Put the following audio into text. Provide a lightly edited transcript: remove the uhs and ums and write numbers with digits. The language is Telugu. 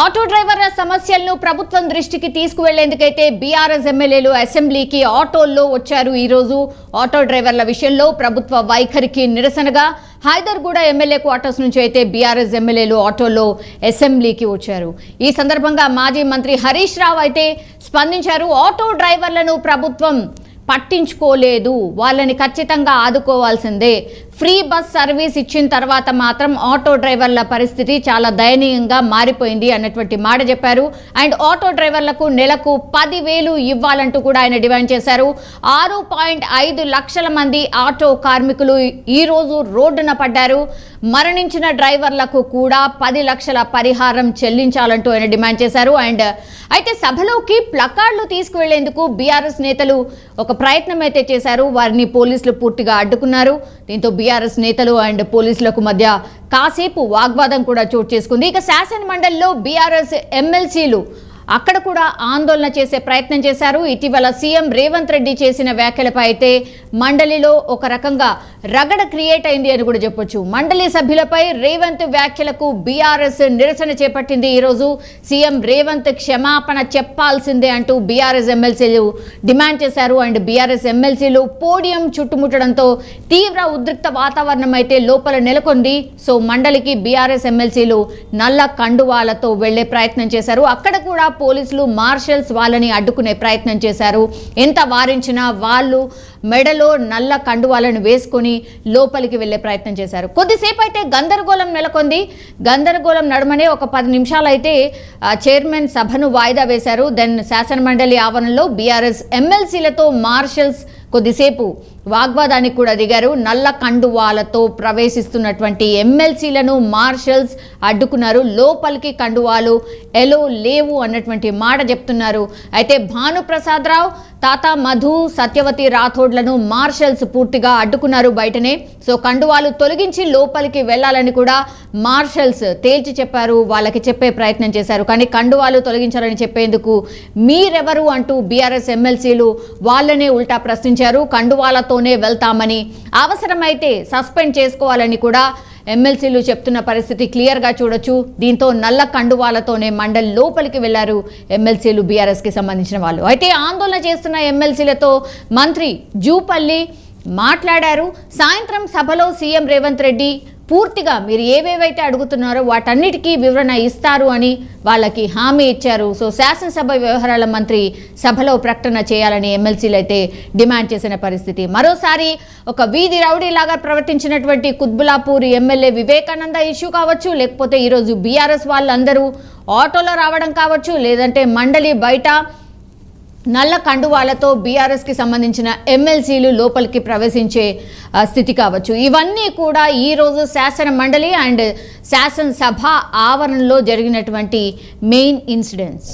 ఆటో డ్రైవర్ల సమస్యలను ప్రభుత్వం దృష్టికి తీసుకువెళ్లేందుకైతే బీఆర్ఎస్ ఎమ్మెల్యేలు అసెంబ్లీకి ఆటోల్లో వచ్చారు. ఈ రోజు ఆటో డ్రైవర్ల విషయంలో ప్రభుత్వ వైఖరికి నిరసనగా హైదర్గూడ ఎమ్మెల్యే క్వార్టర్స్ నుంచి అయితే బీఆర్ఎస్ ఎమ్మెల్యేలు ఆటోల్లో అసెంబ్లీకి వచ్చారు. ఈ సందర్భంగా మాజీ మంత్రి హరీష్ రావు అయితే స్పందించారు. ఆటో డ్రైవర్లను ప్రభుత్వం పట్టించుకోలేదు, వాళ్ళని ఖచ్చితంగా ఆదుకోవాల్సిందే. ఫ్రీ బస్ సర్వీస్ ఇచ్చిన తర్వాత మాత్రం ఆటో డ్రైవర్ల పరిస్థితి చాలా దయనీయంగా మారిపోయింది అన్నటువంటి మాట చెప్పారు. అండ్ ఆటో డ్రైవర్లకు నెలకు 10,000 ఇవ్వాలంటూ కూడా ఆయన డిమాండ్ చేశారు. 6.5 లక్షల మంది ఆటో కార్మికులు ఈరోజు రోడ్డున పడ్డారు. మరణించిన డ్రైవర్లకు కూడా 10 లక్షల పరిహారం చెల్లించాలంటూ ఆయన డిమాండ్ చేశారు. అండ్ అయితే సభలోకి ప్లకార్డులు తీసుకువెళ్లేందుకు బీఆర్ఎస్ నేతలు ఒక ప్రయత్నం అయితే చేశారు. వారిని పోలీసులు పూర్తిగా అడ్డుకున్నారు. దీంతో బీఆర్ఎస్ నేతలు అండ్ పోలీసులకు మధ్య కాసేపు వాగ్వాదం కూడా చోటు చేసుకుంది. ఇక శాసన మండలిలో బీఆర్ఎస్ ఎమ్మెల్సీలు అక్కడ కూడా ఆందోళన చేసే ప్రయత్నం చేశారు. ఇటీవల సీఎం రేవంత్ రెడ్డి చేసిన వ్యాఖ్యలపై అయితే మండలిలో ఒక రకంగా రగడ క్రియేట్ అయింది అని కూడా చెప్పొచ్చు. మండలి సభ్యులపై రేవంత్ వ్యాఖ్యలకు బీఆర్ఎస్ నిరసన చేపట్టింది. ఈరోజు సీఎం రేవంత్ క్షమాపణ చెప్పాల్సిందే అంటూ బీఆర్ఎస్ ఎమ్మెల్సీలు డిమాండ్ చేశారు. అండ్ బీఆర్ఎస్ ఎమ్మెల్సీలు పోడియం చుట్టుముట్టడంతో తీవ్ర ఉద్రిక్త వాతావరణం అయితే లోపల నెలకొంది. సో మండలికి బీఆర్ఎస్ ఎమ్మెల్సీలు నల్ల కండువాలతో వెళ్లే ప్రయత్నం చేశారు. అక్కడ కూడా పోలీసులు మార్షల్స్ వాళ్ళని అడ్డుకునే ప్రయత్నం చేశారు. ఎంత వారించినా వాళ్ళు మెడలో నల్ల కండువాలను వేసుకొని లోపలికి వెళ్లే ప్రయత్నం చేశారు. కొద్దిసేపు అయితే గందరగోళం నెలకొంది. గందరగోళం నడుమనే ఒక 10 నిమిషాలు అయితే చైర్మన్ సభను వాయిదా వేశారు. దెన్ శాసన మండలి ఆవరణలో బీఆర్ఎస్ ఎమ్మెల్సీలతో మార్షల్స్ కొద్దిసేపు వాగ్వాదానికి కూడా దిగారు. నల్ల కండువాలతో ప్రవేశిస్తున్నటువంటి ఎమ్మెల్సీలను మార్షల్స్ అడ్డుకున్నారు. లోపలికి కండువాలు ఎలో లేవు అన్నటువంటి మాట చెప్తున్నారు. అయితే భానుప్రసాద్ రావు, తాతా మధు, సత్యవతి రాథోడ్లను మార్షల్స్ పూర్తిగా అడ్డుకున్నారు బయటనే. సో కండువాలు తొలగించి లోపలికి వెళ్లాలని కూడా మార్షల్స్ తేల్చి చెప్పారు. వాళ్ళకి చెప్పే ప్రయత్నం చేశారు. కానీ కండువాలు తొలగించాలని చెప్పేందుకు మీరెవరు అంటూ బీఆర్ఎస్ ఎమ్మెల్సీలు వాళ్ళనే ఉల్టా ప్రశ్నించారు. కండువాలతోనే వెళ్తామని, అవసరమైతే సస్పెండ్ చేసుకోవాలని కూడా ఎమ్మెల్సీలు చెప్తున్న పరిస్థితి క్లియర్గా చూడొచ్చు. దీంతో నల్ల కండువాలతోనే మండలి లోపలికి వెళ్లారు ఎమ్మెల్సీలు, బీఆర్ఎస్కి సంబంధించిన వాళ్ళు. అయితే ఆందోళన చేస్తున్న ఎమ్మెల్సీలతో మంత్రి జూపల్లి మాట్లాడారు. సాయంత్రం సభలో సీఎం రేవంత్ రెడ్డి పూర్తిగా మీరు ఏవేవైతే అడుగుతున్నారో వాటన్నిటికీ వివరణ ఇస్తారు అని వాళ్ళకి హామీ ఇచ్చారు. సో శాసనసభ వ్యవహారాల మంత్రి సభలో ప్రకటన చేయాలని ఎమ్మెల్సీలు అయితే డిమాండ్ చేసిన పరిస్థితి. మరోసారి ఒక వీధి రౌడీలాగా ప్రవర్తించినటువంటి కుత్బులాపూర్ ఎమ్మెల్యే వివేకానంద ఇష్యూ కావచ్చు, లేకపోతే ఈరోజు బీఆర్ఎస్ వాళ్ళందరూ ఆటోలో రావడం కావచ్చు, లేదంటే మండలి బయట నల్ల కండువాలతో బీఆర్ఎస్కి సంబంధించిన ఎమ్మెల్సీలు లోపలికి ప్రవేశించే స్థితి కావచ్చు. ఇవన్నీ కూడా ఈరోజు శాసన మండలి అండ్ శాసనసభ ఆవరణలో జరిగినటువంటి మెయిన్ ఇన్సిడెంట్స్.